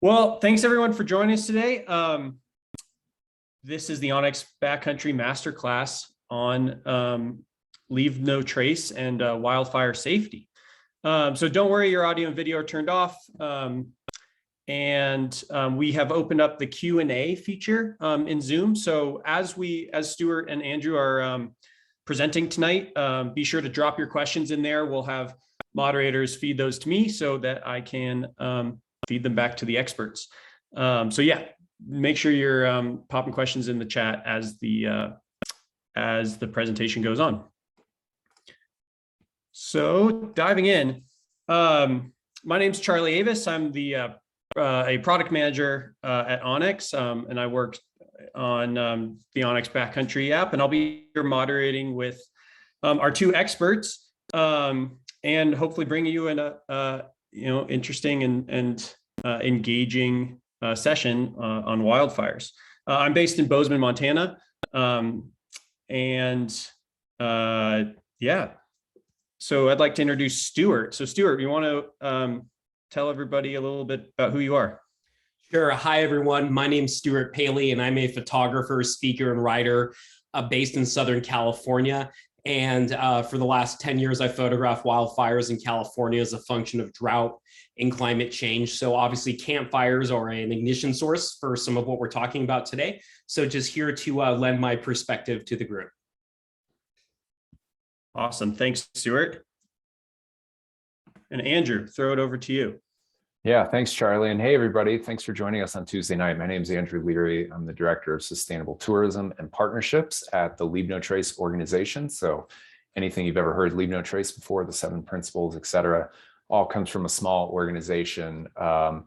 Well, thanks everyone for joining us today. This is the onX Backcountry Masterclass on leave no trace and wildfire safety. So don't worry, your audio and video are turned off. We have opened up the Q&A feature in Zoom. So as Stuart and Andrew are presenting tonight, be sure to drop your questions in there. We'll have moderators feed those to me so that I can feed them back to the experts. So yeah, make sure you're popping questions in the chat as the presentation goes on. So diving in, my name's Charlie Avis. I'm a product manager at onX, and I work on the onX Backcountry app, and I'll be here moderating with our two experts, and hopefully bringing you in a interesting and engaging session on wildfires. I'm based in Bozeman, Montana, yeah. So I'd like to introduce Stuart. So Stuart, you want to tell everybody a little bit about who you are? Sure. Hi, everyone. My name's Stuart Palley, and I'm a photographer, speaker, and writer based in Southern California. And for the last 10 years, I photographed wildfires in California as a function of drought and climate change. So obviously campfires are an ignition source for some of what we're talking about today. So just here to lend my perspective to the group. Awesome. Thanks, Stuart. And Andrew, throw it over to you. Yeah, thanks, Charlie. And hey, everybody, thanks for joining us on Tuesday night. My name is Andrew Leary. I'm the Director of Sustainable Tourism and Partnerships at the Leave No Trace organization. So anything you've ever heard Leave No Trace before, the 7 principles, et cetera, all comes from a small organization that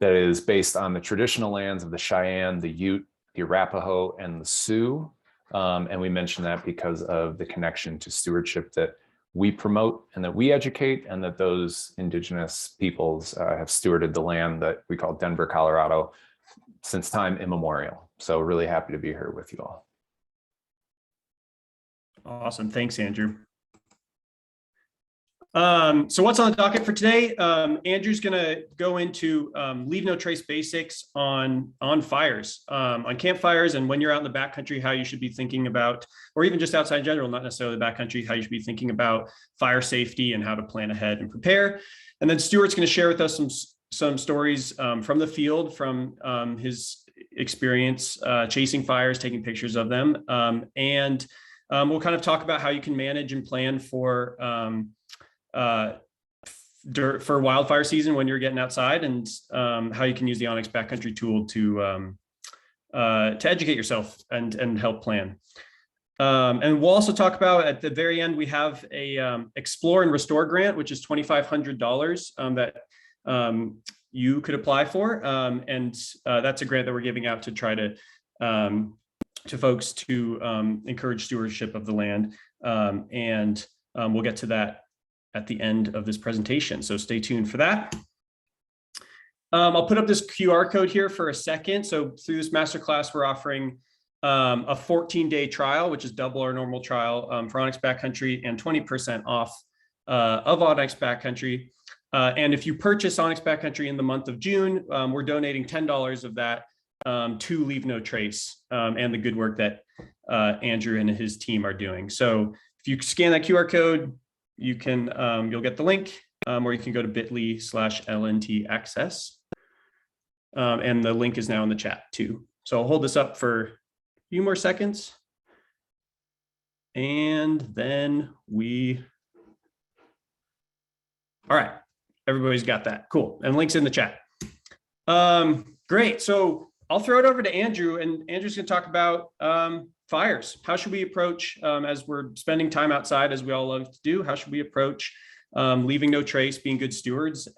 is based on the traditional lands of the Cheyenne, the Ute, the Arapaho, and the Sioux. And we mention that because of the connection to stewardship that we promote and that we educate, and that those indigenous peoples have stewarded the land that we call Denver, Colorado, since time immemorial. So really happy to be here with you all. Awesome. Thanks, Andrew. So what's on the docket for today? Andrew's going to go into leave no trace basics on fires, on campfires, and when you're out in the backcountry, how you should be thinking about, or even just outside in general, not necessarily the backcountry, how you should be thinking about fire safety and how to plan ahead and prepare. And then Stuart's going to share with us some stories from the field, from his experience chasing fires, taking pictures of them, and we'll kind of talk about how you can manage and plan for wildfire season when you're getting outside, and how you can use the onX Backcountry tool to educate yourself and help plan. And we'll also talk about, at the very end, we have a Explore and Restore grant, which is $2,500 that you could apply for, and that's a grant that we're giving out to try to folks to encourage stewardship of the land, and we'll get to that at the end of this presentation. So stay tuned for that. I'll put up this QR code here for a second. So through this masterclass, we're offering a 14-day trial, which is double our normal trial for onX Backcountry, and 20% off of onX Backcountry. And if you purchase onX Backcountry in the month of June, we're donating $10 of that to Leave No Trace and the good work that Andrew and his team are doing. So if you scan that QR code, you can you'll get the link, or you can go to bit.ly/LNT access. And the link is now in the chat too. So I'll hold this up for a few more seconds. And then all right, everybody's got that. Cool. And links in the chat. Great. So I'll throw it over to Andrew, and Andrew's going to talk about fires. How should we approach, as we're spending time outside, as we all love to do, how should we approach leaving no trace, being good stewards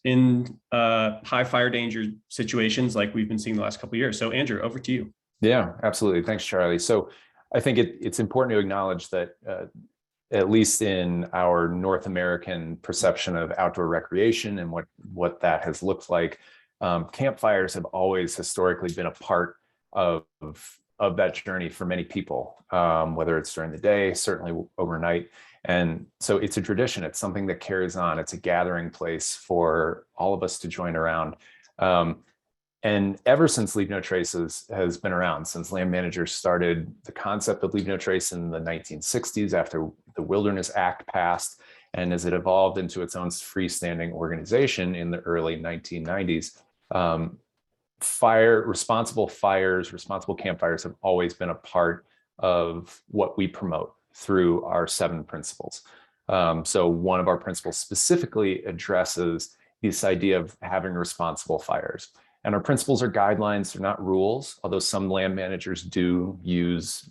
in high fire danger situations like we've been seeing the last couple of years? So Andrew, over to you. Yeah, absolutely. Thanks, Charlie. So I think it's important to acknowledge that at least in our North American perception of outdoor recreation and what that has looked like, campfires have always historically been a part of that journey for many people, whether it's during the day, certainly overnight. And so it's a tradition. It's something that carries on. It's a gathering place for all of us to join around. And ever since Leave No Traces has been around, since land managers started the concept of Leave No Trace in the 1960s after the Wilderness Act passed, and as it evolved into its own freestanding organization in the early 1990s, responsible campfires have always been a part of what we promote through our 7 principles. So one of our principles specifically addresses this idea of having responsible fires. And our principles are guidelines, they're not rules, although some land managers do use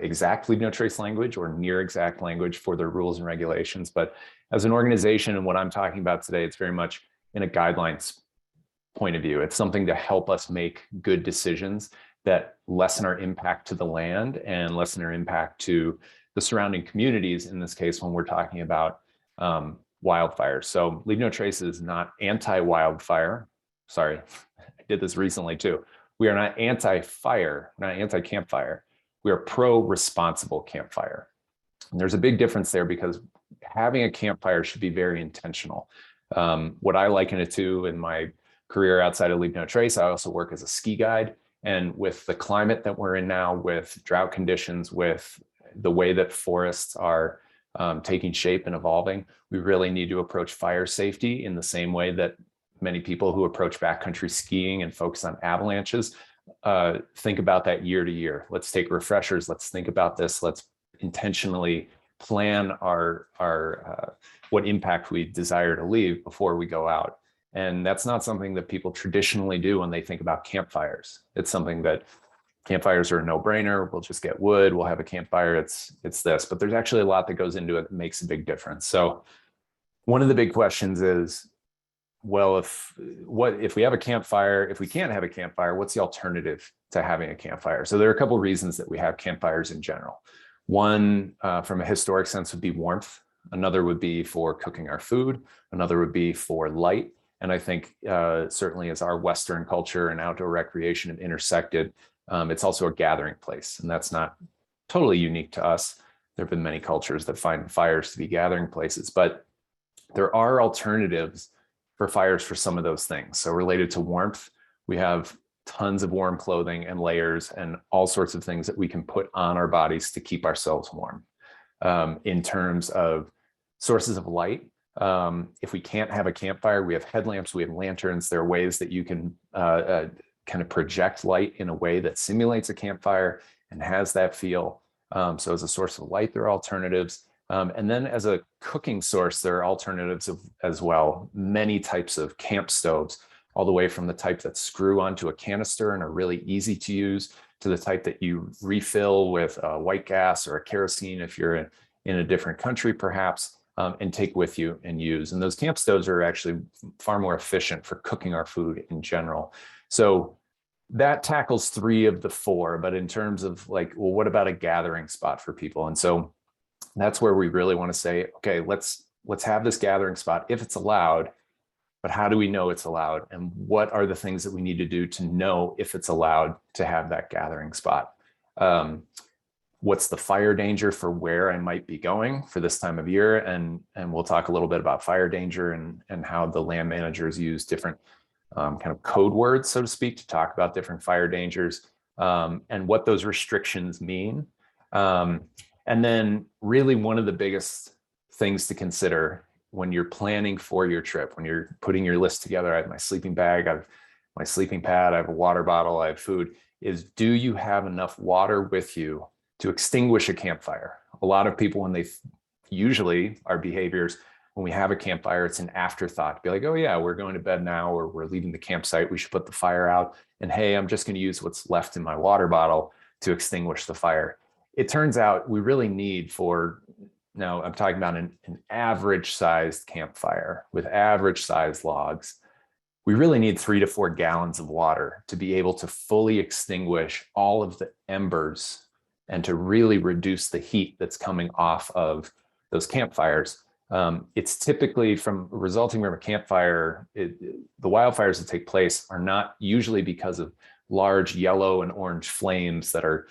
exact Leave No Trace language or near exact language for their rules and regulations. But as an organization, and what I'm talking about today, it's very much in a guidelines point of view. It's something to help us make good decisions that lessen our impact to the land and lessen our impact to the surrounding communities, in this case, when we're talking about wildfires. So Leave No Trace is not anti-wildfire. Sorry, I did this recently too. We are not anti-fire, not anti-campfire. We are pro-responsible campfire. And there's a big difference there because having a campfire should be very intentional. What I liken it to in my career outside of Leave No Trace, I also work as a ski guide. And with the climate that we're in now, with drought conditions, with the way that forests are taking shape and evolving, we really need to approach fire safety in the same way that many people who approach backcountry skiing and focus on avalanches think about that year to year. Let's take refreshers. Let's think about this. Let's intentionally plan our what impact we desire to leave before we go out. And that's not something that people traditionally do when they think about campfires. It's something that campfires are a no-brainer. We'll just get wood. We'll have a campfire. It's this, but there's actually a lot that goes into it that makes a big difference. So one of the big questions is, well, if we have a campfire, if we can't have a campfire, what's the alternative to having a campfire? So there are a couple of reasons that we have campfires in general. One, from a historic sense, would be warmth. Another would be for cooking our food. Another would be for light. And I think certainly as our Western culture and outdoor recreation have intersected, it's also a gathering place. And that's not totally unique to us. There have been many cultures that find fires to be gathering places, but there are alternatives for fires for some of those things. So related to warmth, we have tons of warm clothing and layers and all sorts of things that we can put on our bodies to keep ourselves warm. In terms of sources of light, if we can't have a campfire, we have headlamps, we have lanterns. There are ways that you can kind of project light in a way that simulates a campfire and has that feel. So as a source of light, there are alternatives. And then as a cooking source, there are alternatives as well. Many types of camp stoves, all the way from the type that screw onto a canister and are really easy to use, to the type that you refill with white gas or a kerosene if you're in a different country perhaps, and take with you and use. And those camp stoves are actually far more efficient for cooking our food in general. So that tackles 3 of the 4, but in terms of like, well, what about a gathering spot for people? And so that's where we really want to say, okay, let's have this gathering spot if it's allowed, but how do we know it's allowed? And what are the things that we need to do to know if it's allowed to have that gathering spot? What's the fire danger for where I might be going for this time of year? And we'll talk a little bit about fire danger and how the land managers use different kind of code words, so to speak, to talk about different fire dangers and what those restrictions mean. And then really one of the biggest things to consider when you're planning for your trip, when you're putting your list together, I have my sleeping bag, I have my sleeping pad, I have a water bottle, I have food, is do you have enough water with you to extinguish a campfire? A lot of people, when usually our behaviors, when we have a campfire, it's an afterthought. Be like, oh yeah, we're going to bed now, or we're leaving the campsite, we should put the fire out. And hey, I'm just going to use what's left in my water bottle to extinguish the fire. It turns out we really need now I'm talking about an average sized campfire with average sized logs. We really need 3 to 4 gallons of water to be able to fully extinguish all of the embers and to really reduce the heat that's coming off of those campfires. It's typically resulting from a campfire. The wildfires that take place are not usually because of large yellow and orange flames that are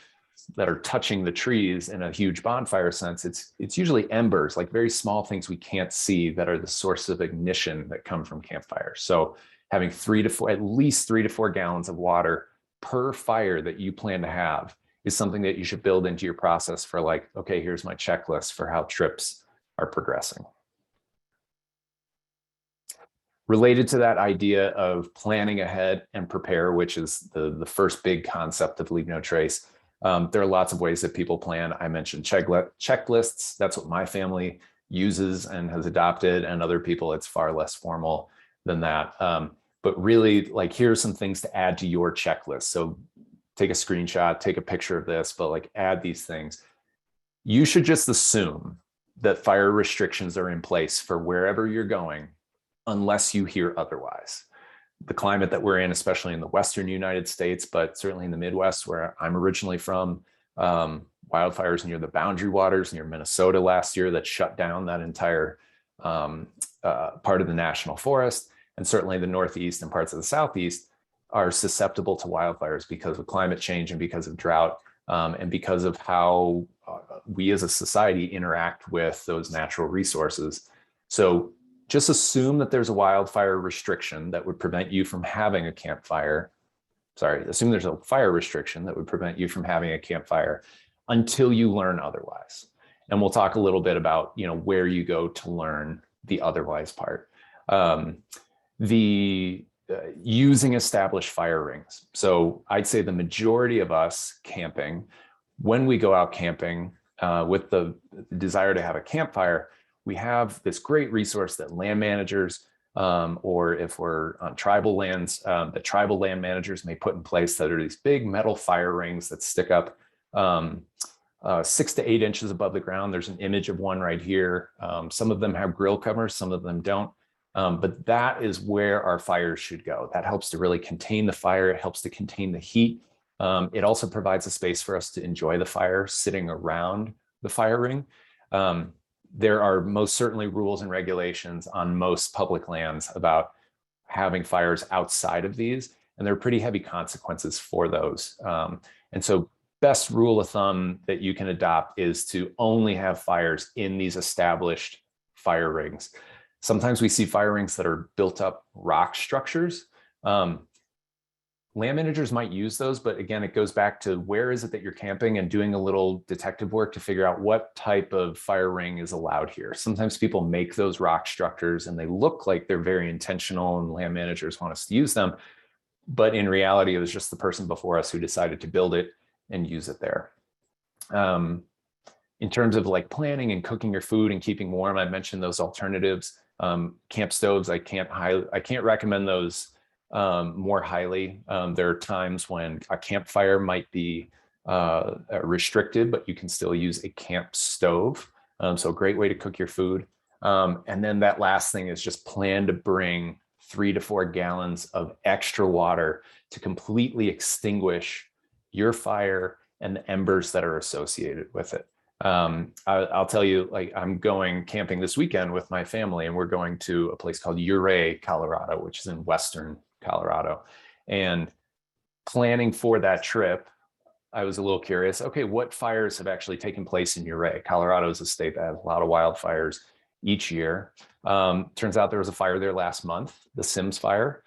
touching the trees in a huge bonfire sense. It's usually embers, like very small things we can't see, that are the source of ignition that come from campfires. So having at least 3 to 4 gallons of water per fire that you plan to have is something that you should build into your process for like, okay, here's my checklist for how trips are progressing. Related to that idea of planning ahead and prepare, which is the first big concept of Leave No Trace, there are lots of ways that people plan. I mentioned checklists. That's what my family uses and has adopted, and other people, it's far less formal than that. But really, like, here's some things to add to your checklist. So take a screenshot, take a picture of this, but like add these things. You should just assume that fire restrictions are in place for wherever you're going, unless you hear otherwise. The climate that we're in, especially in the Western United States, but certainly in the Midwest, where I'm originally from, wildfires near the Boundary Waters near Minnesota last year that shut down that entire part of the national forest, and certainly the Northeast and parts of the Southeast are susceptible to wildfires because of climate change and because of drought, and because of how we as a society interact with those natural resources. So just assume that there's a wildfire restriction that would prevent you from having a campfire. Assume there's a fire restriction that would prevent you from having a campfire until you learn otherwise. And we'll talk a little bit about, where you go to learn the otherwise part. Using established fire rings. So I'd say the majority of us camping, when we go out camping with the desire to have a campfire, we have this great resource that land managers, or if we're on tribal lands, that tribal land managers may put in place that are these big metal fire rings that stick up 6 to 8 inches above the ground. There's an image of one right here. Some of them have grill covers, some of them don't. But that is where our fires should go. That helps to really contain the fire. It helps to contain the heat. It also provides a space for us to enjoy the fire sitting around the fire ring. There are most certainly rules and regulations on most public lands about having fires outside of these, and there are pretty heavy consequences for those. And so best rule of thumb that you can adopt is to only have fires in these established fire rings. Sometimes we see fire rings that are built up rock structures. Land managers might use those, but again, it goes back to where is it that you're camping and doing a little detective work to figure out what type of fire ring is allowed here. Sometimes people make those rock structures and they look like they're very intentional and land managers want us to use them. But in reality, it was just the person before us who decided to build it and use it there. In terms of like planning and cooking your food and keeping warm, I mentioned those alternatives. Camp stoves, I can't recommend those more highly. There are times when a campfire might be restricted, but you can still use a camp stove. So a great way to cook your food. And then that last thing is just plan to bring 3 to 4 gallons of extra water to completely extinguish your fire and the embers that are associated with it. I'll tell you, like, I'm going camping this weekend with my family, and we're going to a place called Ouray, Colorado, which is in Western Colorado. And planning for that trip, I was a little curious, okay, what fires have actually taken place in Ouray? Colorado is a state that has a lot of wildfires each year. Turns out there was a fire there last month, the Sims fire.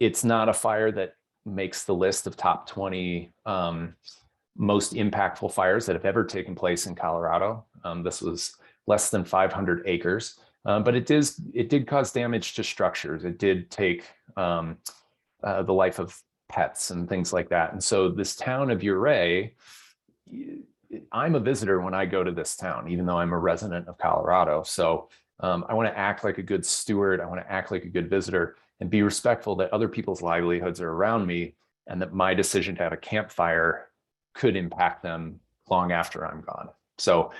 It's not a fire that makes the list of top 20 most impactful fires that have ever taken place in Colorado. This was less than 500 acres, but it did cause damage to structures. It did take the life of pets and things like that. And so this town of Ouray, I'm a visitor when I go to this town, even though I'm a resident of Colorado. So I want to act like a good steward. I want to act like a good visitor and be respectful that other people's livelihoods are around me, and that my decision to have a campfire could impact them long after I'm gone. So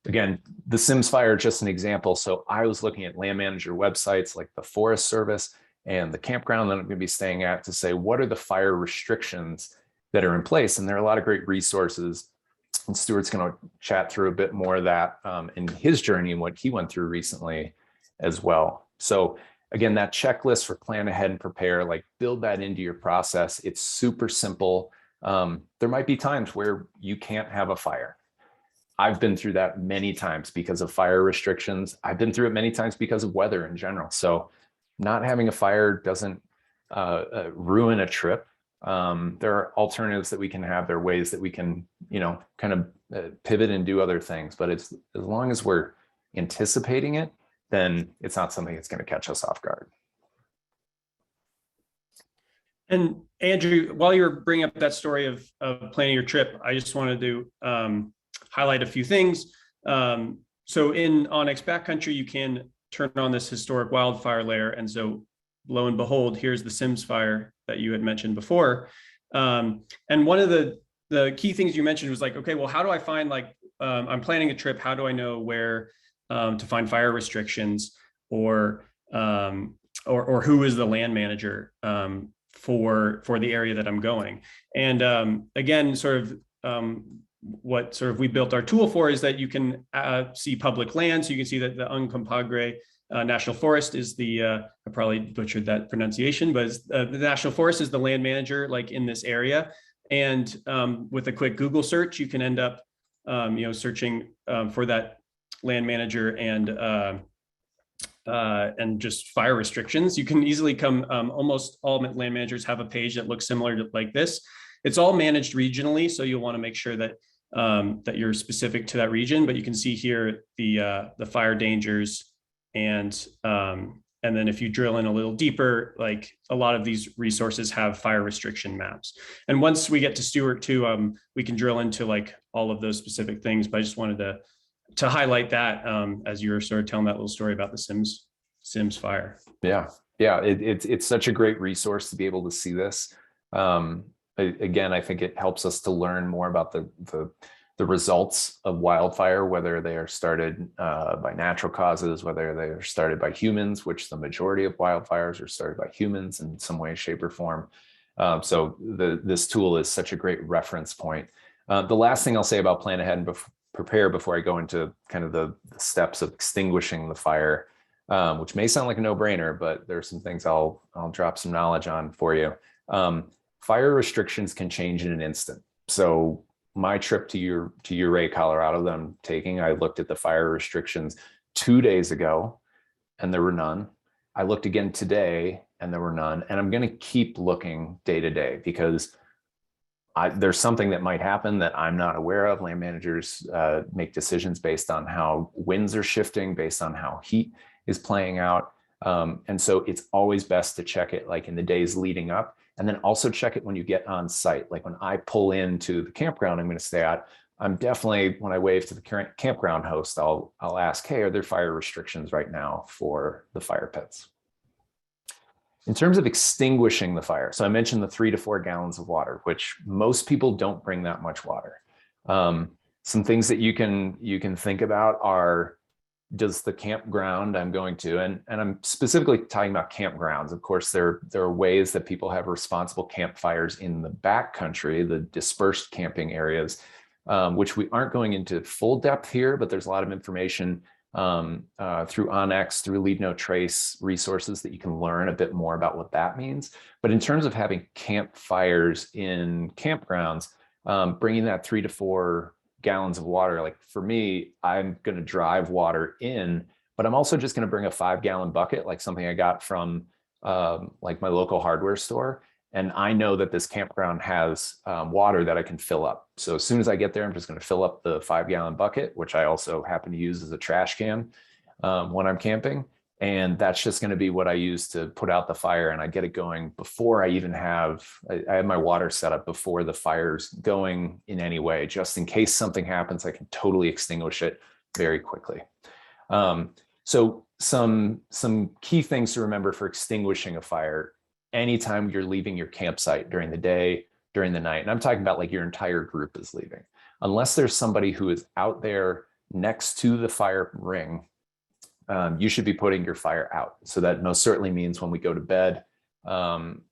again, the Sims fire, just an example. So I was looking at land manager websites like the Forest Service and the campground that I'm going to be staying at to say, what are the fire restrictions that are in place? And there are a lot of great resources. And Stuart's going to chat through a bit more of that in his journey and what he went through recently as well. So again, that checklist for plan ahead and prepare, like build that into your process. It's super simple. There might be times where you can't have a fire. I've been through that many times because of fire restrictions. I've been through it many times because of weather in general. So not having a fire doesn't ruin a trip. There are alternatives that we can have. There are ways that we can, kind of pivot and do other things. But it's as long as we're anticipating it, then it's not something that's going to catch us off guard. And Andrew, while you were bringing up that story of planning your trip, I just wanted to highlight a few things. So in onX Backcountry, you can turn on this historic wildfire layer. And so lo and behold, here's the Sims fire that you had mentioned before. And one of the key things you mentioned was like, okay, well, how do I find I'm planning a trip. How do I know where to find fire restrictions or who is the land manager for the area that I'm going? And again, what we built our tool for is that you can see public land. So you can see that the Uncompahgre National Forest is I probably butchered that pronunciation, but the National Forest is the land manager in this area. And with a quick Google search, you can end up searching for that land manager and just fire restrictions. You can easily come, almost all land managers have a page that looks similar to like this. It's all managed regionally, so you'll want to make sure that that you're specific to that region. But you can see here the fire dangers, and then if you drill in a little deeper, a lot of these resources have fire restriction maps. And once we get to Stuart too, we can drill into all of those specific things. But I just wanted to highlight that as you were sort of telling that little story about the Sims fire. Yeah, it's such a great resource to be able to see this. Again, I think it helps us to learn more about the results of wildfire, whether they are started by natural causes, whether they are started by humans, which the majority of wildfires are started by humans in some way, shape, or form. So this tool is such a great reference point. The last thing I'll say about plan ahead and prepare before I go into kind of the steps of extinguishing the fire, which may sound like a no-brainer, but there's some things I'll drop some knowledge on for you. Fire restrictions can change in an instant. So my trip to Ouray, Colorado that I'm taking, I looked at the fire restrictions 2 days ago and there were none. I looked again today and there were none. And I'm going to keep looking day to day because there's something that might happen that I'm not aware of. Land managers make decisions based on how winds are shifting, based on how heat is playing out. And so it's always best to check it in the days leading up. And then also check it when you get on site. Like when I pull into the campground I'm going to stay at, I'm definitely, when I wave to the current campground host, I'll ask, hey, are there fire restrictions right now for the fire pits? In terms of extinguishing the fire, so I mentioned the 3 to 4 gallons of water, which most people don't bring that much water. Some things that you can think about are, does the campground I'm going to, and I'm specifically talking about campgrounds. Of course, there are ways that people have responsible campfires in the backcountry, the dispersed camping areas, which we aren't going into full depth here, but there's a lot of information through onX, through Leave No Trace resources that you can learn a bit more about what that means. But in terms of having campfires in campgrounds, bringing that 3 to 4 gallons of water, for me, I'm going to drive water in, but I'm also just going to bring a 5-gallon bucket, something I got from my local hardware store. And I know that this campground has water that I can fill up. So as soon as I get there, I'm just going to fill up the 5-gallon bucket, which I also happen to use as a trash can when I'm camping. And that's just going to be what I use to put out the fire. And I get it going before I even I have my water set up before the fire's going in any way, just in case something happens, I can totally extinguish it very quickly. So some key things to remember for extinguishing a fire anytime you're leaving your campsite during the day, during the night. And I'm talking about your entire group is leaving. Unless there's somebody who is out there next to the fire ring, you should be putting your fire out. So that most certainly means when we go to bed, when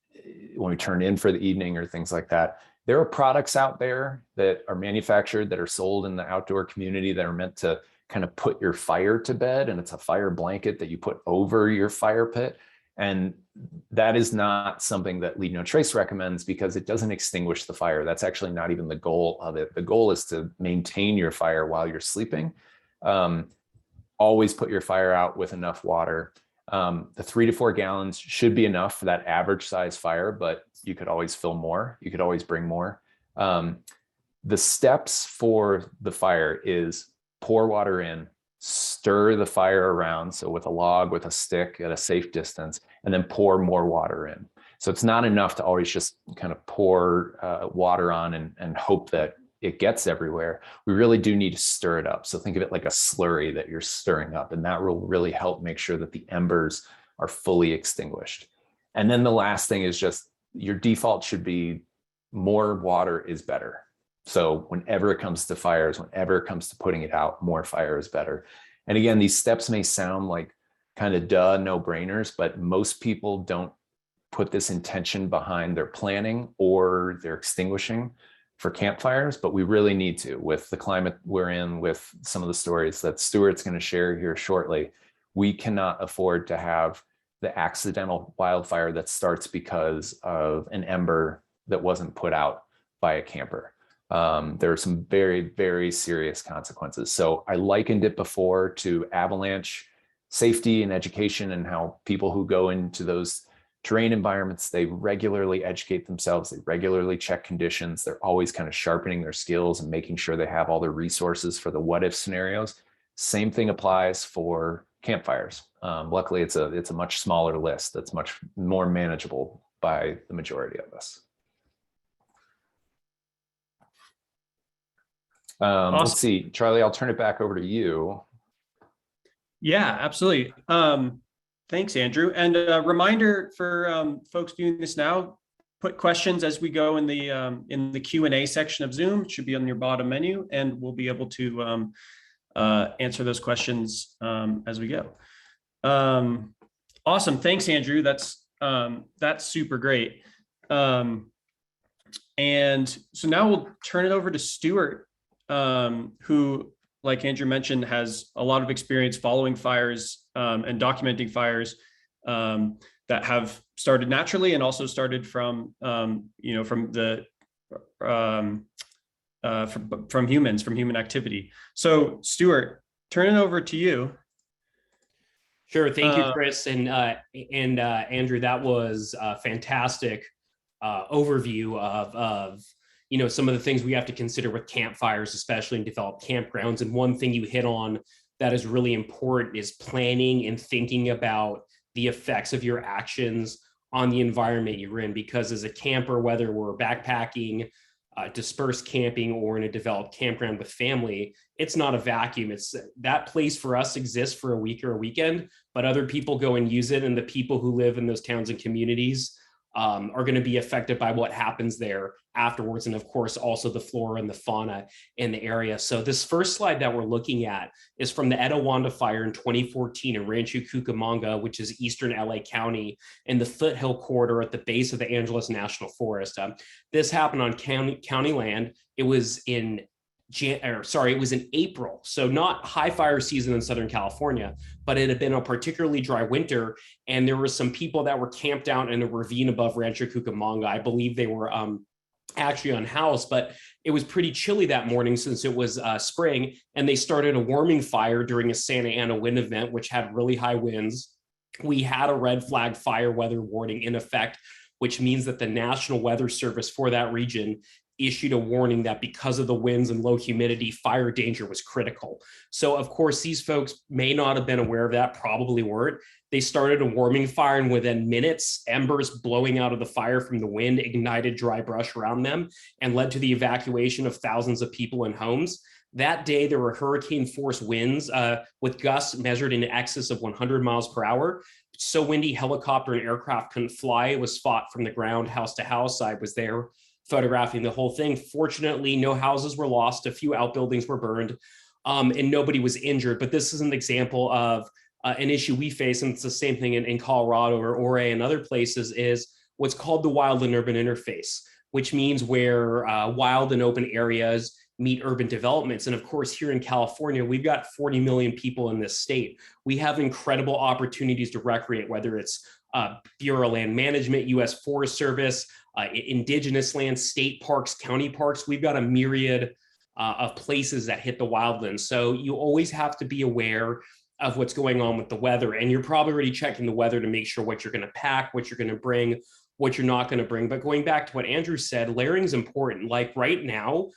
we turn in for the evening or things like that. There are products out there that are manufactured, that are sold in the outdoor community that are meant to kind of put your fire to bed. And it's a fire blanket that you put over your fire pit. And that is not something that Leave No Trace recommends because it doesn't extinguish the fire. That's actually not even the goal of it. The goal is to maintain your fire while you're sleeping. Always put your fire out with enough water. The 3 to 4 gallons should be enough for that average size fire, but you could always fill more. You could always bring more. The steps for the fire is pour water in, stir the fire around. So with a log, with a stick at a safe distance, and then pour more water in. So it's not enough to always just kind of pour water on and hope that it gets everywhere. We really do need to stir it up. So think of it like a slurry that you're stirring up, and that will really help make sure that the embers are fully extinguished. And then the last thing is just your default should be more water is better. So whenever it comes to fires, whenever it comes to putting it out, more fire is better. And again, these steps may sound like kind of no-brainers, but most people don't put this intention behind their planning or their extinguishing for campfires, but we really need to. With the climate we're in, with some of the stories that Stuart's going to share here shortly, we cannot afford to have the accidental wildfire that starts because of an ember that wasn't put out by a camper. There are some very, very serious consequences. So I likened it before to avalanche safety and education, and how people who go into those terrain environments, they regularly educate themselves, they regularly check conditions, they're always kind of sharpening their skills and making sure they have all the resources for the what if scenarios. Same thing applies for campfires. Luckily, it's a much smaller list that's much more manageable by the majority of us. Awesome. Let's see, Charlie, I'll turn it back over to you. Yeah, absolutely. Thanks, Andrew. And a reminder for folks viewing this now, put questions as we go in the Q&A section of Zoom. It should be on your bottom menu, and we'll be able to answer those questions as we go. Awesome. Thanks, Andrew. That's super great. And so now we'll turn it over to Stuart, who, like Andrew mentioned, has a lot of experience following fires and documenting fires that have started naturally and also started from human activity. So Stuart, turn it over to you. Sure. Thank you, Chris. And Andrew, that was a fantastic overview of some of the things we have to consider with campfires, especially in developed campgrounds. And one thing you hit on that is really important is planning and thinking about the effects of your actions on the environment you're in. Because as a camper, whether we're backpacking, dispersed camping, or in a developed campground with family, it's not a vacuum. It's that place for us exists for a week or a weekend, but other people go and use it. And the people who live in those towns and communities are going to be affected by what happens there afterwards. And of course, also the flora and the fauna in the area. So this first slide that we're looking at is from the Edawanda Fire in 2014 in Rancho Cucamonga, which is eastern LA County, in the foothill corridor at the base of the Angeles National Forest. This happened on county land. It was in April, so not high fire season in Southern California, but it had been a particularly dry winter, and there were some people that were camped out in a ravine above Rancho Cucamonga. I believe they were actually unhoused, but it was pretty chilly that morning since it was spring, and they started a warming fire during a Santa Ana wind event, which had really high winds. We had a red flag fire weather warning in effect, which means that the National Weather Service for that region issued a warning that because of the winds and low humidity, fire danger was critical. So of course, these folks may not have been aware of that, probably weren't. They started a warming fire, and within minutes, embers blowing out of the fire from the wind ignited dry brush around them and led to the evacuation of thousands of people and homes. That day, there were hurricane force winds with gusts measured in excess of 100 miles per hour. So windy, helicopter and aircraft couldn't fly. It was fought from the ground, house to house. I was there photographing the whole thing. Fortunately, no houses were lost. A few outbuildings were burned, and nobody was injured. But this is an example of an issue we face, and it's the same thing in Colorado or Ouray and other places, is what's called the wild and urban interface, which means where wild and open areas meet urban developments. And of course, here in California, we've got 40 million people in this state. We have incredible opportunities to recreate, whether it's Bureau of Land Management, U.S. Forest Service, indigenous land, state parks, county parks. We've got a myriad of places that hit the wildlands. So you always have to be aware of what's going on with the weather. And you're probably already checking the weather to make sure what you're going to pack, what you're going to bring, what you're not going to bring. But going back to what Andrew said, layering is important. Like right now,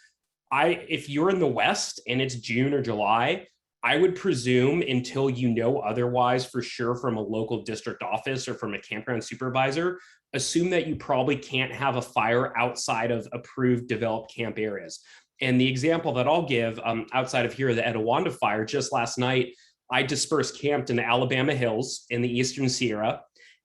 if you're in the West and it's June or July, I would presume, until you know otherwise for sure from a local district office or from a campground supervisor, assume that you probably can't have a fire outside of approved developed camp areas. And the example that I'll give outside of here, the Edawanda Fire, just last night, I dispersed camped in the Alabama Hills in the Eastern Sierra,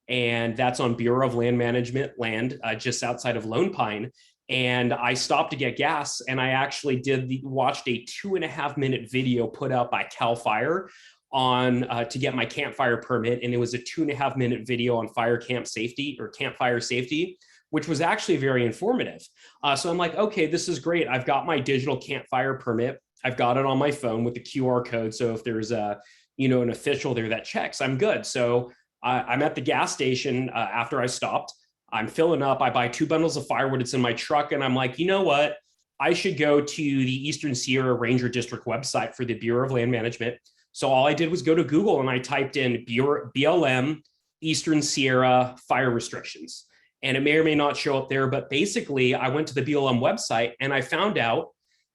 and that's on Bureau of Land Management land just outside of Lone Pine. And I stopped to get gas, and I actually watched a 2.5-minute video put out by Campfire on to get my campfire permit, and it was a 2.5-minute video on fire camp safety or campfire safety, which was actually very informative. So I'm like, okay, this is great. I've got my digital campfire permit. I've got it on my phone with the QR code. So if there's an official there that checks, I'm good. So I'm at the gas station after I stopped. I'm filling up. I buy 2 bundles of firewood. It's in my truck. And I'm like, you know what? I should go to the Eastern Sierra Ranger District website for the Bureau of Land Management. So all I did was go to Google and I typed in BLM Eastern Sierra fire restrictions. And it may or may not show up there, but basically I went to the BLM website and I found out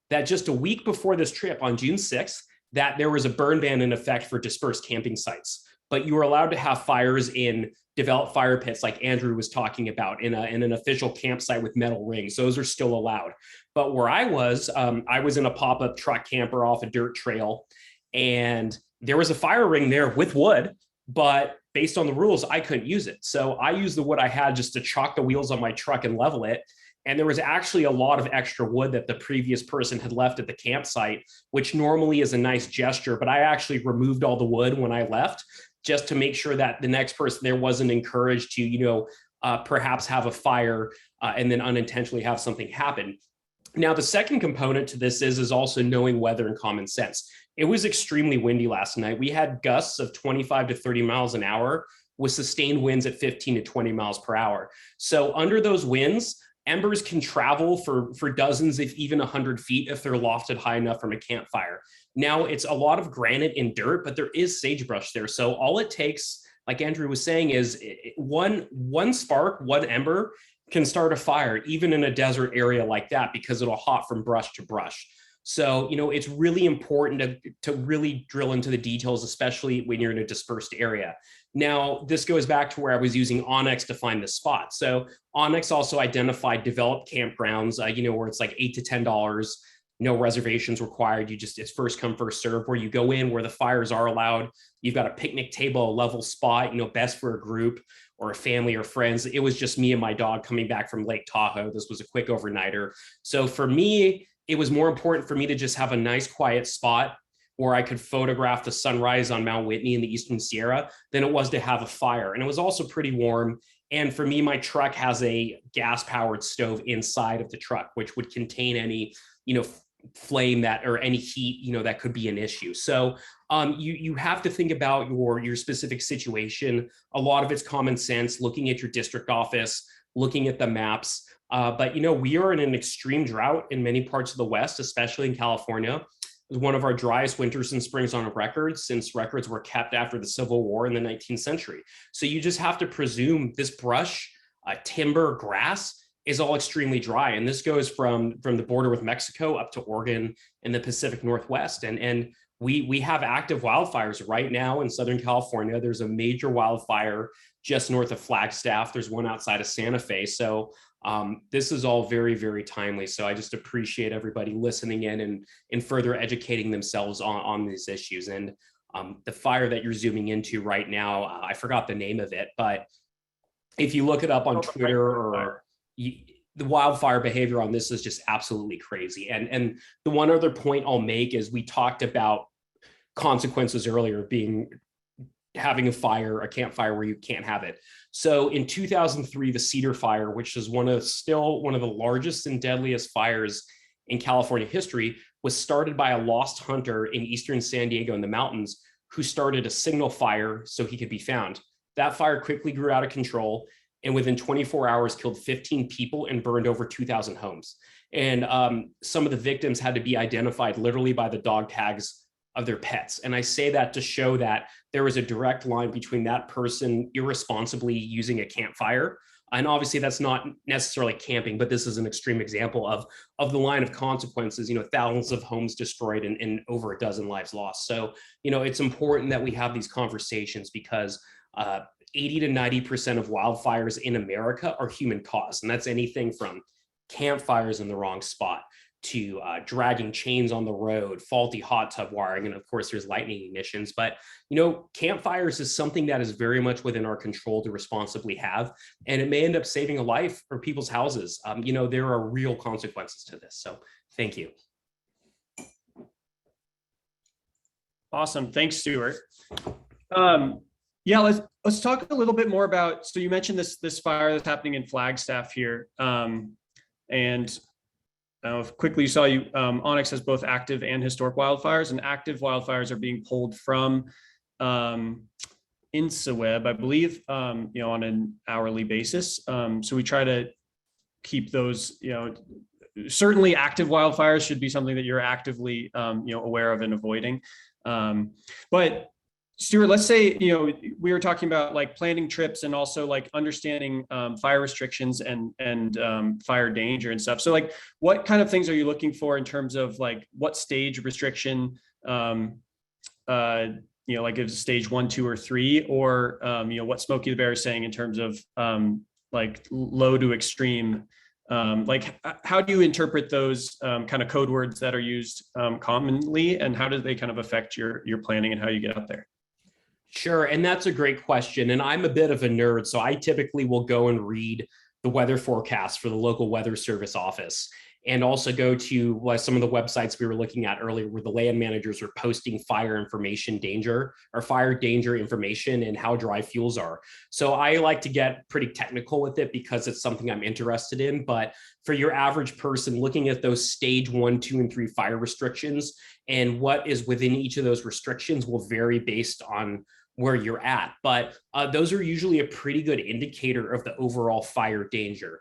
that just a week before this trip on June 6th, that there was a burn ban in effect for dispersed camping sites. But you were allowed to have fires in developed fire pits like Andrew was talking about in an official campsite with metal rings. Those are still allowed. But where I was in a pop-up truck camper off a dirt trail, and there was a fire ring there with wood, but based on the rules, I couldn't use it. So I used the wood I had just to chalk the wheels on my truck and level it. And there was actually a lot of extra wood that the previous person had left at the campsite, which normally is a nice gesture, but I actually removed all the wood when I left, just to make sure that the next person there wasn't encouraged to, perhaps have a fire and then unintentionally have something happen. Now, the second component to this is also knowing weather and common sense. It was extremely windy last night. We had gusts of 25 to 30 miles an hour with sustained winds at 15 to 20 miles per hour. So under those winds, embers can travel for dozens, if even 100 feet, if they're lofted high enough from a campfire. Now, it's a lot of granite and dirt, but there is sagebrush there. So all it takes, like Andrew was saying, is one spark, one ember can start a fire, even in a desert area like that, because it'll hop from brush to brush. So, it's really important to really drill into the details, especially when you're in a dispersed area. Now, this goes back to where I was using onX to find the spot. So onX also identified developed campgrounds, where it's like $8 to $10, no reservations required. It's first come, first serve, where you go in where the fires are allowed. You've got a picnic table, a level spot, best for a group or a family or friends. It was just me and my dog coming back from Lake Tahoe. This was a quick overnighter. So for me, it was more important for me to just have a nice quiet spot where I could photograph the sunrise on Mount Whitney in the Eastern Sierra than it was to have a fire. And it was also pretty warm. And for me, my truck has a gas-powered stove inside of the truck, which would contain any, flame that or any heat, that could be an issue. So you have to think about your specific situation. A lot of it's common sense, looking at your district office, looking at the maps. But we are in an extreme drought in many parts of the West, especially in California. It was one of our driest winters and springs on record since records were kept after the Civil War in the 19th century. So you just have to presume this brush, timber, grass is all extremely dry. And this goes from the border with Mexico up to Oregon and the Pacific Northwest. And we have active wildfires right now in Southern California. There's a major wildfire just north of Flagstaff. There's one outside of Santa Fe. So this is all very, very timely. So I just appreciate everybody listening in and further educating themselves on these issues. And the fire that you're zooming into right now, I forgot the name of it, but if you look it up on Twitter or the wildfire behavior on this is just absolutely crazy. And the one other point I'll make is we talked about consequences earlier, having a campfire where you can't have it. So in 2003, the Cedar Fire, which is still one of the largest and deadliest fires in California history, was started by a lost hunter in eastern San Diego in the mountains who started a signal fire so he could be found. That fire quickly grew out of control and within 24 hours killed 15 people and burned over 2,000 homes. And some of the victims had to be identified literally by the dog tags of their pets. And I say that to show that there is a direct line between that person irresponsibly using a campfire. And obviously that's not necessarily camping, but this is an extreme example of the line of consequences, thousands of homes destroyed and over a dozen lives lost. So, it's important that we have these conversations because 80 to 90% of wildfires in America are human caused. And that's anything from campfires in the wrong spot to dragging chains on the road, faulty hot tub wiring, and of course there's lightning ignitions. But campfires is something that is very much within our control to responsibly have, and it may end up saving a life or people's houses. There are real consequences to this. So thank you. Awesome, thanks, Stuart. Yeah, let's talk a little bit more about. So you mentioned this fire that's happening in Flagstaff here, and quickly you saw onX has both active and historic wildfires, and active wildfires are being pulled from InsaWeb, I believe, on an hourly basis. So we try to keep those, certainly active wildfires should be something that you're actively, aware of and avoiding. But Stuart, let's say, we were talking about like planning trips and also like understanding fire restrictions and fire danger and stuff. So like, what kind of things are you looking for in terms of like what stage restriction, like if it's stage 1, 2, or 3, or, what Smokey the Bear is saying in terms of like low to extreme, like how do you interpret those kind of code words that are used commonly, and how do they kind of affect your planning and how you get out there? Sure, and that's a great question. And I'm a bit of a nerd, so I typically will go and read the weather forecast for the local weather service office, and also go to some of the websites we were looking at earlier where the land managers are posting fire danger information and how dry fuels are. So I like to get pretty technical with it because it's something I'm interested in. But for your average person, looking at those stage 1, 2, and 3 fire restrictions and what is within each of those restrictions will vary based on where you're at. But those are usually a pretty good indicator of the overall fire danger.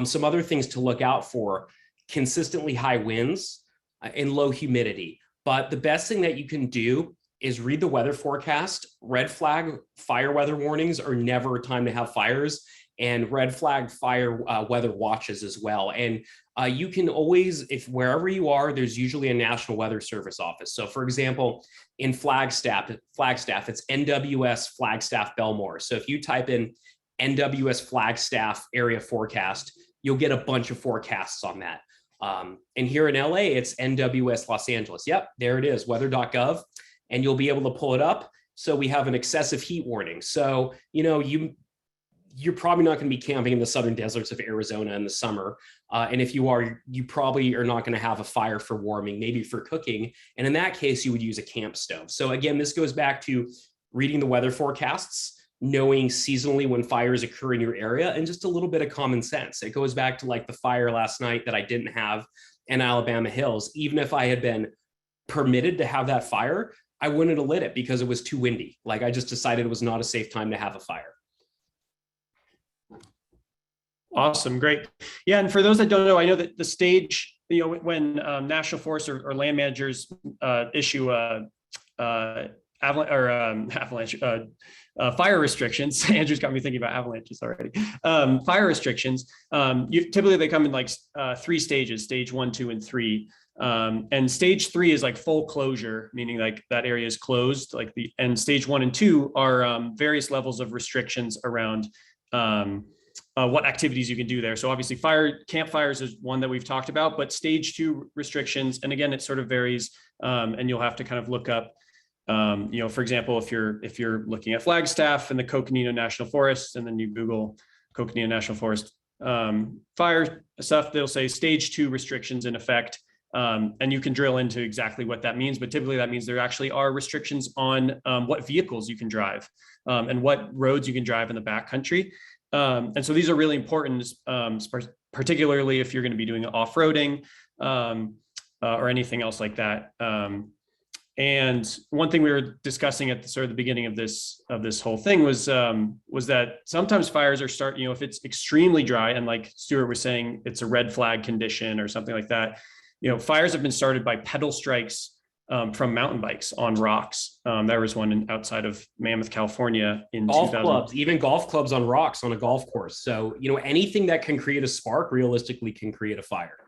Some other things to look out for: consistently high winds and low humidity. But the best thing that you can do is read the weather forecast. Red flag fire weather warnings are never a time to have fires, and red flag fire weather watches as well. And you can always, if wherever you are, there's usually a National Weather Service office. So for example, in Flagstaff, it's NWS Flagstaff Belmore. So if you type in NWS Flagstaff area forecast, you'll get a bunch of forecasts on that. And here in LA, it's NWS Los Angeles. Yep, there it is, weather.gov, and you'll be able to pull it up. So we have an excessive heat warning. So, you're probably not going to be camping in the southern deserts of Arizona in the summer. And if you are, you probably are not going to have a fire for warming, maybe for cooking. And in that case, you would use a camp stove. So again, this goes back to reading the weather forecasts, knowing seasonally when fires occur in your area, and just a little bit of common sense. It goes back to like the fire last night that I didn't have in Alabama Hills. Even if I had been permitted to have that fire, I wouldn't have lit it because it was too windy. Like I just decided it was not a safe time to have a fire. Awesome, great. Yeah, and for those that don't know, I know that the stage, when national forests or land managers issue fire restrictions. Andrew's got me thinking about avalanches already. Fire restrictions. Typically they come in like 3 stages: stage 1, 2, and 3. And stage 3 is like full closure, meaning like that area is closed. And stage 1 and 2 are various levels of restrictions around what activities you can do there. So obviously campfires is one that we've talked about, but stage 2 restrictions, and again, it sort of varies, and you'll have to kind of look up, for example, if you're looking at Flagstaff and the Coconino National Forest, and then you Google Coconino National Forest fire stuff, they'll say stage 2 restrictions in effect. And you can drill into exactly what that means, but typically that means there actually are restrictions on what vehicles you can drive and what roads you can drive in the backcountry. And so these are really important, particularly if you're going to be doing off-roading or anything else like that. And one thing we were discussing at the beginning of this whole thing was that sometimes fires are if it's extremely dry, and like Stuart was saying, it's a red flag condition or something like that. Fires have been started by pedal strikes from mountain bikes on rocks. There was one outside of Mammoth, California in Golf 2000. clubs, even golf clubs on rocks on a golf course. So, anything that can create a spark realistically can create a fire.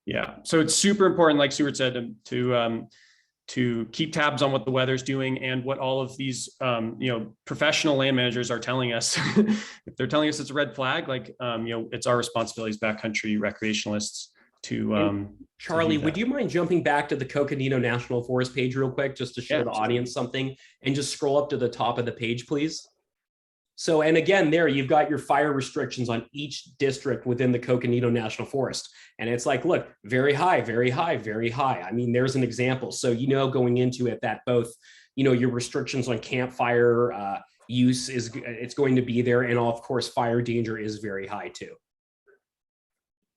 Yeah. So it's super important, like Stuart said, to keep tabs on what the weather's doing and what all of these, professional land managers are telling us. If they're telling us it's a red flag, it's our responsibility as backcountry recreationalists to, Charlie, would you mind jumping back to the Coconino National Forest page real quick, just to show the audience something, and just scroll up to the top of the page, please? So, and again, there you've got your fire restrictions on each district within the Coconino National Forest. And it's like, look, very high, very high, very high. I mean, there's an example. So, going into it that both, your restrictions on campfire use it's going to be there. And of course, fire danger is very high too.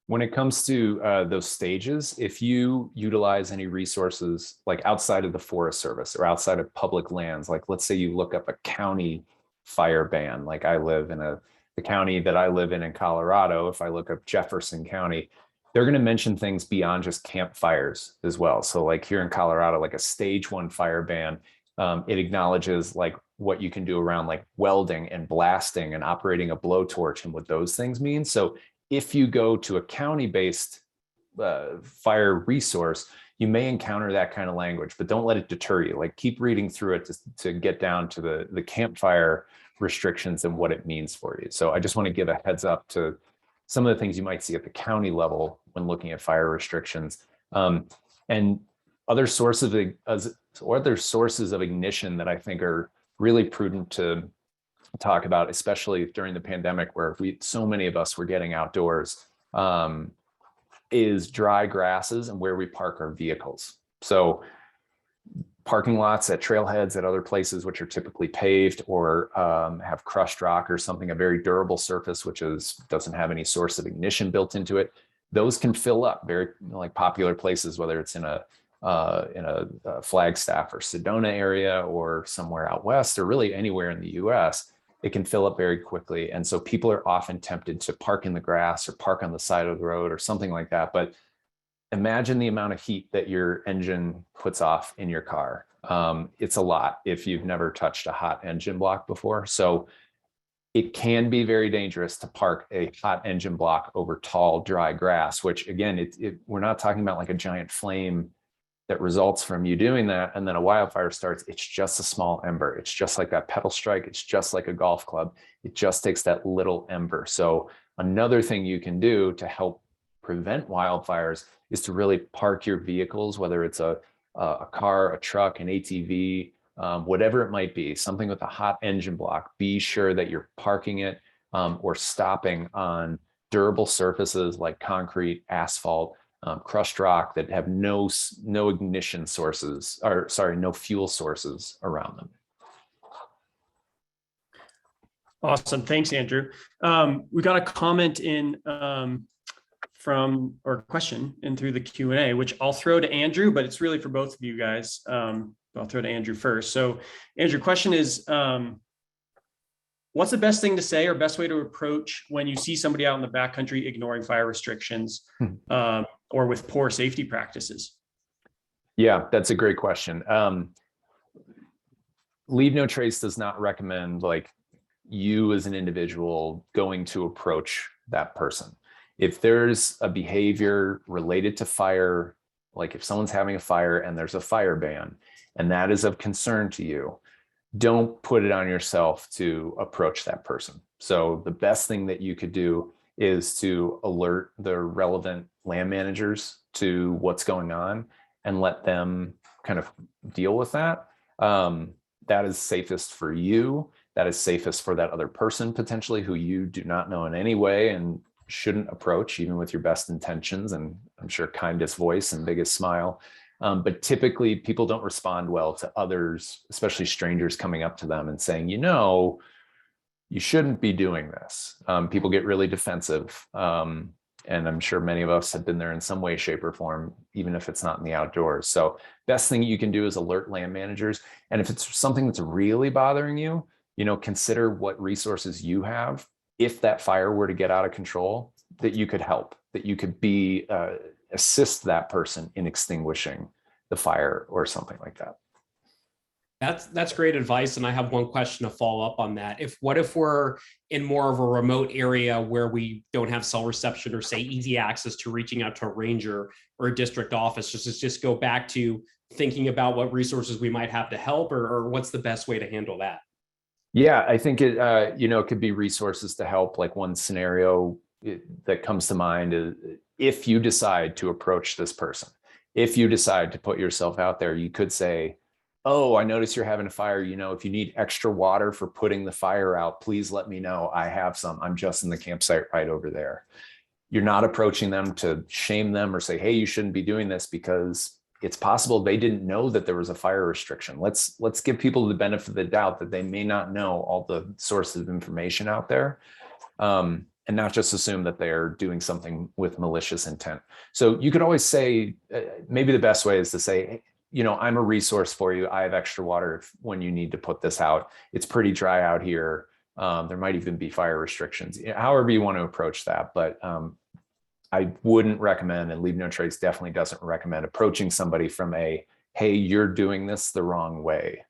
When it comes to those stages, if you utilize any resources like outside of the Forest Service or outside of public lands, like let's say you look up a county fire ban, like I live in the county that I live in Colorado. If I look up Jefferson County, they're going to mention things beyond just campfires as well. So like here in Colorado, like a stage 1 fire ban, it acknowledges like what you can do around like welding and blasting and operating a blowtorch and what those things mean. So if you go to a county-based fire resource, you may encounter that kind of language, but don't let it deter you. Like keep reading through it to get down to the campfire restrictions and what it means for you. So I just want to give a heads up to some of the things you might see at the county level when looking at fire restrictions. And other sources of ignition that I think are really prudent to talk about, especially during the pandemic where so many of us were getting outdoors, is dry grasses and where we park our vehicles. So parking lots at trailheads at other places which are typically paved or have crushed rock or something, a very durable surface which doesn't have any source of ignition built into it, those can fill up. Very like popular places, whether it's in a Flagstaff or Sedona area or somewhere out west or really anywhere in the US, it can fill up very quickly. And so people are often tempted to park in the grass or park on the side of the road or something like that. But imagine the amount of heat that your engine puts off in your car. It's a lot if you've never touched a hot engine block before. So it can be very dangerous to park a hot engine block over tall, dry grass, which again, we're not talking about like a giant flame that results from you doing that and then a wildfire starts. It's just a small ember. It's just like that pedal strike. It's just like a golf club. It just takes that little ember. So another thing you can do to help prevent wildfires is to really park your vehicles, whether it's a car, a truck, an ATV, whatever it might be, something with a hot engine block. Be sure that you're parking it or stopping on durable surfaces like concrete, asphalt, crushed rock that have no ignition sources, or sorry, no fuel sources around them. Awesome. Thanks, Andrew. We got a comment in or question in through the Q&A, which I'll throw to Andrew, but it's really for both of you guys. I'll throw to Andrew first. So Andrew, question is, what's the best thing to say or best way to approach when you see somebody out in the backcountry ignoring fire restrictions or with poor safety practices? Yeah, that's a great question. Leave No Trace does not recommend like you as an individual going to approach that person. If there's a behavior related to fire, like if someone's having a fire and there's a fire ban and that is of concern to you, don't put it on yourself to approach that person. So the best thing that you could do is to alert the relevant land managers to what's going on and let them kind of deal with that. That is safest for you. That is safest for that other person potentially who you do not know in any way and shouldn't approach even with your best intentions and I'm sure kindest voice and biggest smile. But typically people don't respond well to others, especially strangers coming up to them and saying, you shouldn't be doing this. People get really defensive. And I'm sure many of us have been there in some way, shape or form, even if it's not in the outdoors. So best thing you can do is alert land managers. And if it's something that's really bothering you, consider what resources you have. If that fire were to get out of control, that you could help, that you could assist that person in extinguishing the fire or something like that. That's great advice. And I have one question to follow up on that. What if we're in more of a remote area where we don't have cell reception or say easy access to reaching out to a ranger or a district office? Just go back to thinking about what resources we might have to help, or what's the best way to handle that? Yeah, I think it could be resources to help. Like one scenario that comes to mind is if you decide to approach this person, if you decide to put yourself out there, you could say, oh, I notice you're having a fire. If you need extra water for putting the fire out, please let me know. I have some. I'm just in the campsite right over there. You're not approaching them to shame them or say, hey, you shouldn't be doing this, because it's possible they didn't know that there was a fire restriction. Let's give people the benefit of the doubt that they may not know all the sources of information out there, and not just assume that they're doing something with malicious intent. So you could always say, maybe the best way is to say, I'm a resource for you. I have extra water when you need to put this out. It's pretty dry out here. There might even be fire restrictions, however you want to approach that. But I wouldn't recommend, and Leave No Trace definitely doesn't recommend, approaching somebody from a, hey, you're doing this the wrong way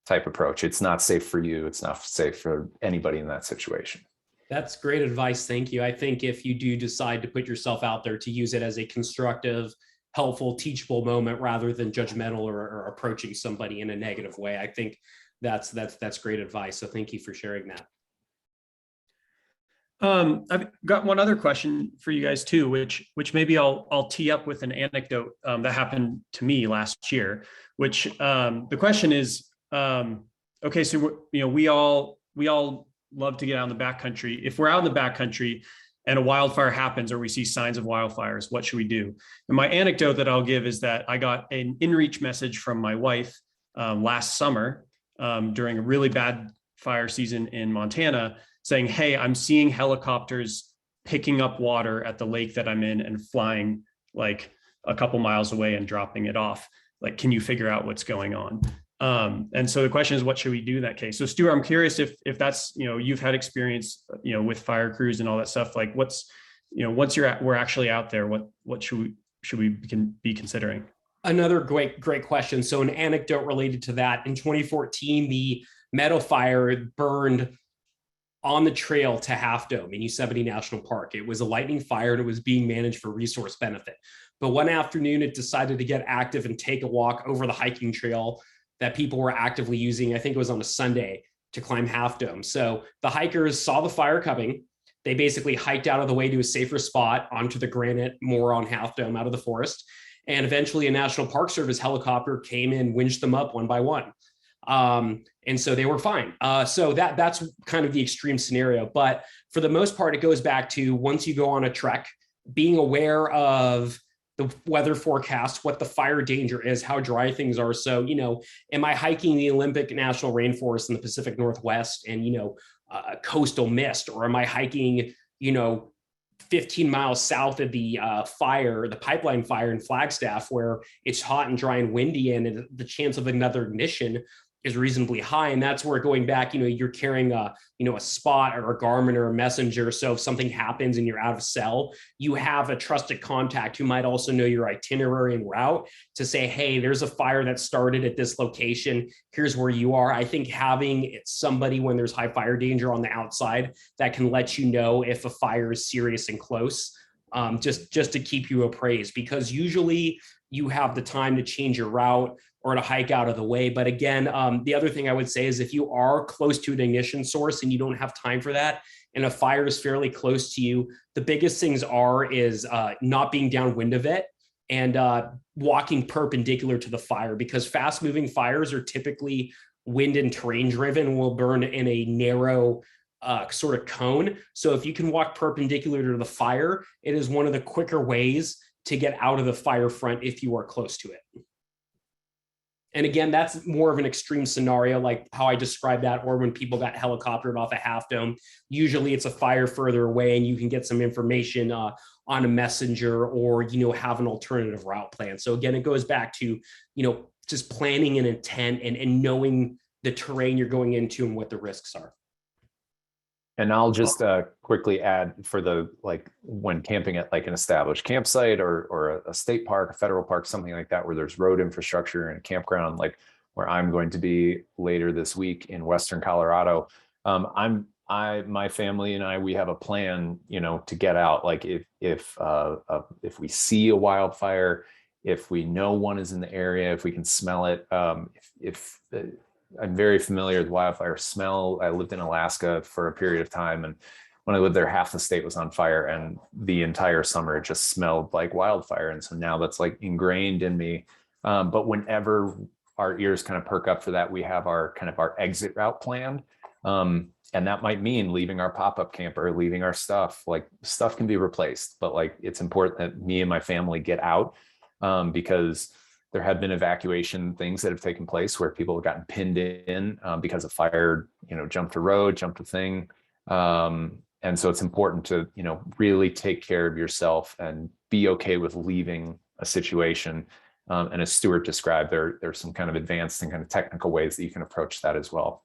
type approach. It's not safe for you. It's not safe for anybody in that situation. That's great advice. Thank you. I think if you do decide to put yourself out there, to use it as a constructive, helpful, teachable moment rather than judgmental or approaching somebody in a negative way. I think that's great advice. So thank you for sharing that. I've got one other question for you guys too, which maybe I'll tee up with an anecdote that happened to me last year. Which the question is, okay, so we all love to get out in the backcountry. If we're out in the backcountry and a wildfire happens or we see signs of wildfires, what should we do? And my anecdote that I'll give is that I got an inReach message from my wife last summer during a really bad fire season in Montana, saying, hey, I'm seeing helicopters picking up water at the lake that I'm in and flying like a couple miles away and dropping it off. Like, can you figure out what's going on? And so the question is, what should we do in that case? So Stuart, I'm curious if that's, you've had experience, with fire crews and all that stuff. Like once we're actually out there, what should we be considering? Another great question. So an anecdote related to that: in 2014, the Meadow Fire burned on the trail to Half Dome in Yosemite National Park. It was a lightning fire and it was being managed for resource benefit. But one afternoon, it decided to get active and take a walk over the hiking trail that people were actively using. I think it was on a Sunday, to climb Half Dome. So the hikers saw the fire coming. They basically hiked out of the way to a safer spot onto the granite moor on Half Dome out of the forest. And eventually a National Park Service helicopter came in, winched them up one by one. And so they were fine. So that's kind of the extreme scenario. But for the most part, it goes back to, once you go on a trek, being aware of the weather forecast, what the fire danger is, how dry things are. So, am I hiking the Olympic National Rainforest in the Pacific Northwest and, coastal mist, or am I hiking, 15 miles south of the pipeline fire in Flagstaff, where it's hot and dry and windy, and the chance of another ignition is reasonably high. And that's where, going back, you're carrying a Spot or a Garmin or a Messenger. So if something happens and you're out of cell, you have a trusted contact who might also know your itinerary and route to say, hey, there's a fire that started at this location. Here's where you are. I think having somebody, when there's high fire danger on the outside, that can let you know if a fire is serious and close, just to keep you appraised, because usually you have the time to change your route or to hike out of the way. But again, the other thing I would say is, if you are close to an ignition source and you don't have time for that, and a fire is fairly close to you, the biggest things is not being downwind of it and walking perpendicular to the fire, because fast moving fires are typically wind and terrain driven, will burn in a narrow sort of cone. So if you can walk perpendicular to the fire, it is one of the quicker ways to get out of the fire front if you are close to it. And again, that's more of an extreme scenario, like how I described that, or when people got helicoptered off a Half Dome. Usually it's a fire further away and you can get some information on a messenger, or, have an alternative route plan. So again, it goes back to, just planning and intent and knowing the terrain you're going into and what the risks are. And I'll just quickly add for the, like, when camping at like an established campsite or a state park, a federal park, something like that, where there's road infrastructure and a campground, like where I'm going to be later this week in Western Colorado. My family and I, we have a plan, you know, to get out. Like if we see a wildfire, if we know one is in the area, if we can smell it, I'm very familiar with wildfire smell. I lived in Alaska for a period of time, and when I lived there, half the state was on fire, and the entire summer it just smelled like wildfire. And so now that's like ingrained in me. But whenever our ears kind of perk up for that, we have our exit route planned. And that might mean leaving our pop-up camper, leaving our stuff. Like, stuff can be replaced, but like, it's important that me and my family get out, because there have been evacuation things that have taken place where people have gotten pinned in because of fire, you know, jumped a road, jumped a thing. And so it's important to, you know, really take care of yourself and be okay with leaving a situation. And as Stuart described, there's some kind of advanced and kind of technical ways that you can approach that as well.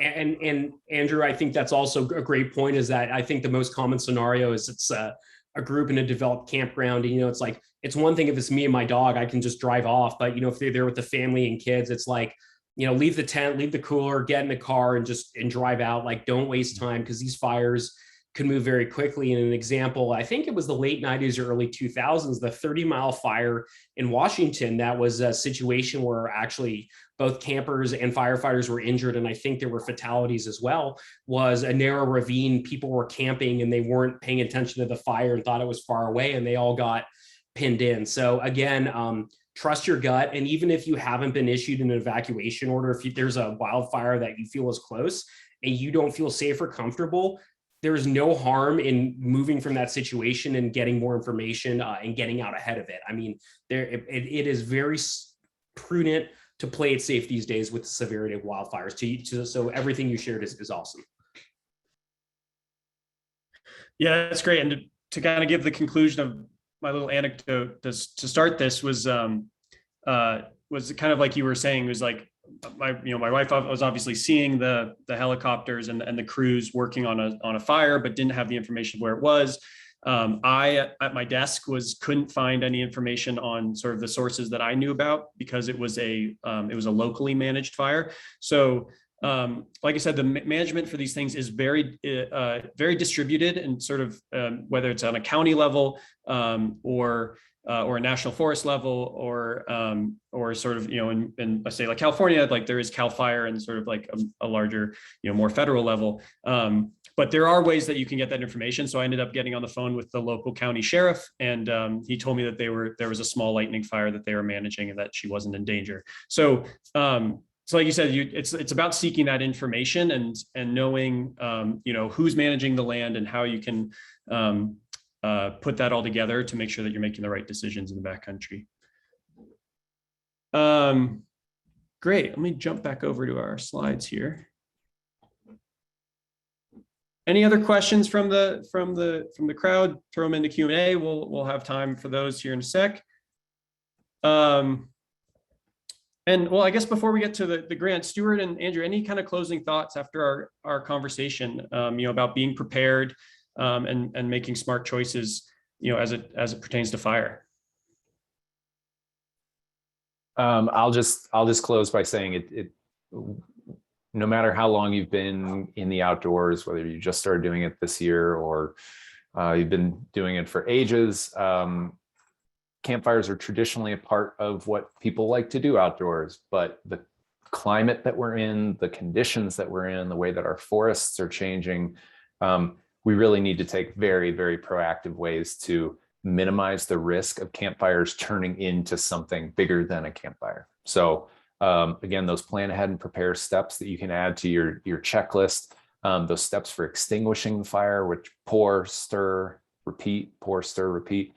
And Andrew, I think that's also a great point, is that I think the most common scenario is it's a group in a developed campground. And, you know, it's like, it's one thing if it's me and my dog, I can just drive off. But, you know, if they're there with the family and kids, it's like, you know, leave the tent, leave the cooler, get in the car and drive out. Like, don't waste time, because these fires could move very quickly. And an example, I think it was the late 90s or early 2000s, the 30-mile fire in Washington. That was a situation where actually both campers and firefighters were injured, and I think there were fatalities as well. Was a narrow ravine. People were camping and they weren't paying attention to the fire and thought it was far away, and they all got pinned in. So again, trust your gut. And even if you haven't been issued an evacuation order, if there's a wildfire that you feel is close and you don't feel safe or comfortable, there's no harm in moving from that situation and getting more information and getting out ahead of it. I mean, it is very prudent to play it safe these days with the severity of wildfires. So everything you shared is awesome. Yeah, that's great. And to kind of give the conclusion of my little anecdote to start this was kind of like you were saying, was like, my wife was obviously seeing the helicopters and the crews working on a fire, but didn't have the information where it was. I at my desk couldn't find any information on sort of the sources that I knew about, because it was a locally managed fire. So like I said, the management for these things is very distributed, and sort of whether it's on a county level or a national forest level, or sort of, you know, in let's say like California, like there is Cal Fire, and sort of like a larger, you know, more federal level. But there are ways that you can get that information. So I ended up getting on the phone with the local county sheriff, and he told me that there was a small lightning fire that they were managing, and that she wasn't in danger. So so like you said, it's about seeking that information and knowing, you know, who's managing the land and how you can put that all together to make sure that you're making the right decisions in the backcountry. Great. Let me jump back over to our slides here. Any other questions from the crowd? Throw them into Q&A. We'll have time for those here in a sec. And well, I guess before we get to the grant, Stuart and Andrew, any kind of closing thoughts after our conversation, you know, about being prepared and making smart choices, you know, as it pertains to fire? I'll just close by saying it no matter how long you've been in the outdoors, whether you just started doing it this year or you've been doing it for ages, campfires are traditionally a part of what people like to do outdoors. But the climate that we're in, the conditions that we're in, the way that our forests are changing, we really need to take very, very proactive ways to minimize the risk of campfires turning into something bigger than a campfire. So again, those plan ahead and prepare steps that you can add to your checklist, those steps for extinguishing the fire, which pour, stir, repeat, pour, stir, repeat.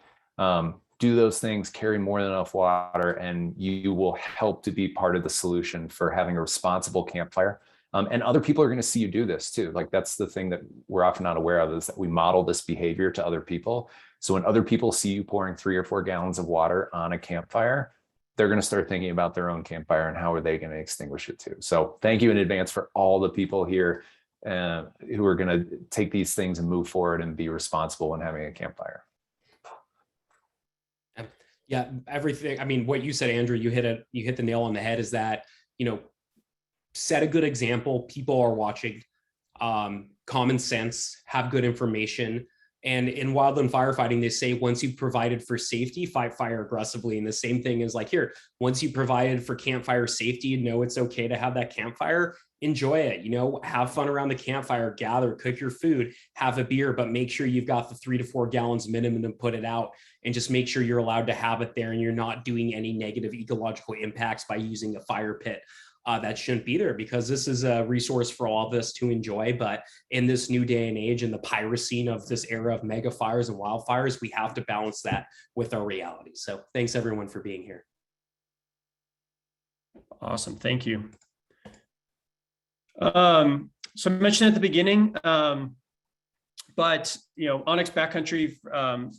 Do those things, carry more than enough water, and you will help to be part of the solution for having a responsible campfire. And other people are going to see you do this too. Like, that's the thing that we're often not aware of, is that we model this behavior to other people. So when other people see you pouring 3 or 4 gallons of water on a campfire, they're going to start thinking about their own campfire and how are they going to extinguish it too. So thank you in advance for all the people here who are going to take these things and move forward and be responsible when having a campfire. Yeah, everything. I mean, what you said, Andrew, you hit the nail on the head, is that, set a good example. People are watching. Common sense, have good information. And in wildland firefighting, they say, once you've provided for safety, fight fire aggressively. And the same thing is like here, once you provided for campfire safety, it's okay to have that campfire, enjoy it, have fun around the campfire, gather, cook your food, have a beer, but make sure you've got the 3 to 4 gallons minimum and put it out, and just make sure you're allowed to have it there and you're not doing any negative ecological impacts by using a fire pit. That shouldn't be there, because this is a resource for all of us to enjoy. But in this new day and age, and the piracy of this era of mega fires and wildfires, we have to balance that with our reality. So thanks everyone for being here. Awesome. Thank you. So I mentioned at the beginning, but onX Backcountry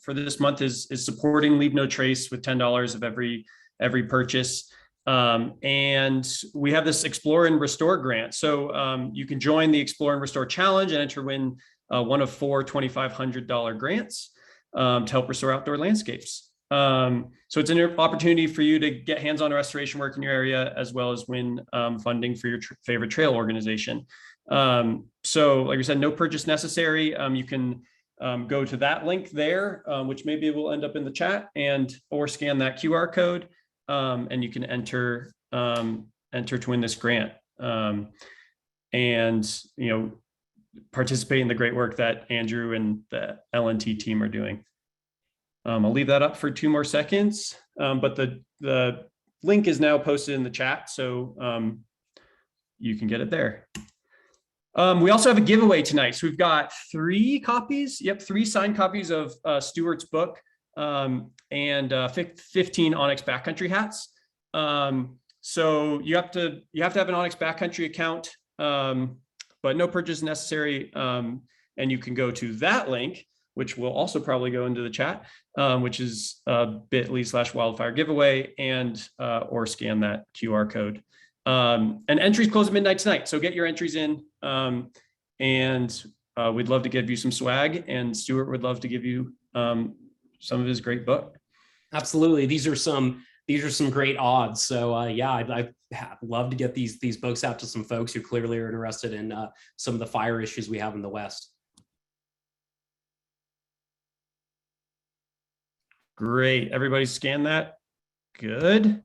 for this month is supporting Leave No Trace with $10 of every purchase. And we have this Explore and Restore grant. So you can join the Explore and Restore Challenge and enter win one of 4 $2,500 grants to help restore outdoor landscapes. So it's an opportunity for you to get hands-on restoration work in your area, as well as win funding for your favorite trail organization. So like I said, no purchase necessary. You can go to that link there, which maybe will end up in the chat, or scan that QR code. And you can enter to win this grant, and participate in the great work that Andrew and the LNT team are doing. I'll leave that up for 2 more seconds, but the link is now posted in the chat, so you can get it there. We also have a giveaway tonight, so we've got 3 copies. Yep, 3 signed copies of Stuart's book. And 15 onX Backcountry hats. So you have to have an onX Backcountry account, but no purchase necessary. And you can go to that link, which will also probably go into the chat, which is bit.ly/wildfire giveaway, and or scan that QR code. And entries close at midnight tonight, so get your entries in. And we'd love to give you some swag, and Stuart would love to give you some of his great book. Absolutely. These are some great odds. So yeah, I'd love to get these books out to some folks who clearly are interested in some of the fire issues we have in the West. Great. Everybody scan that. Good.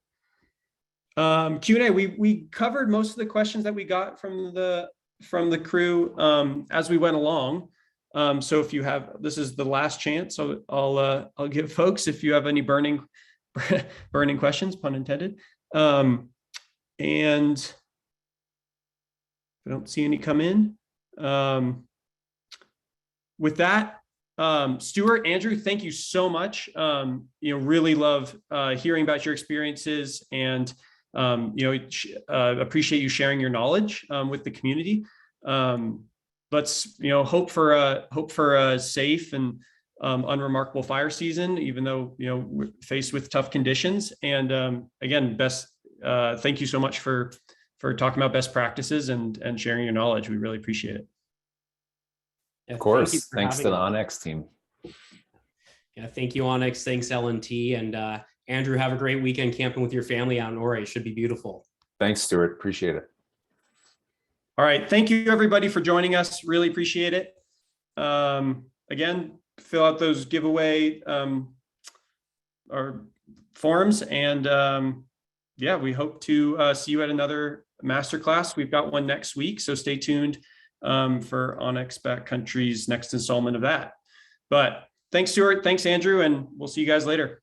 Q&A. We covered most of the questions that we got from the crew as we went along. So if you have, this is the last chance. So I'll give folks, if you have any burning questions, pun intended. And I don't see any come in. With that, Stuart, Andrew, thank you so much. Really love hearing about your experiences, and appreciate you sharing your knowledge with the community. Let's hope for a safe and unremarkable fire season, even though we're faced with tough conditions. And again, thank you so much for talking about best practices and sharing your knowledge. We really appreciate it. Yeah, of course, thanks to the onX team. Yeah, thank you, onX. Thanks, LNT, and Andrew. Have a great weekend camping with your family out in Ouray. It should be beautiful. Thanks, Stuart. Appreciate it. All right. Thank you, everybody, for joining us. Really appreciate it. Again, fill out those giveaway or forms. And yeah, we hope to see you at another masterclass. We've got one next week, so stay tuned for onX Backcountry's next installment of that. But thanks, Stuart. Thanks, Andrew. And we'll see you guys later.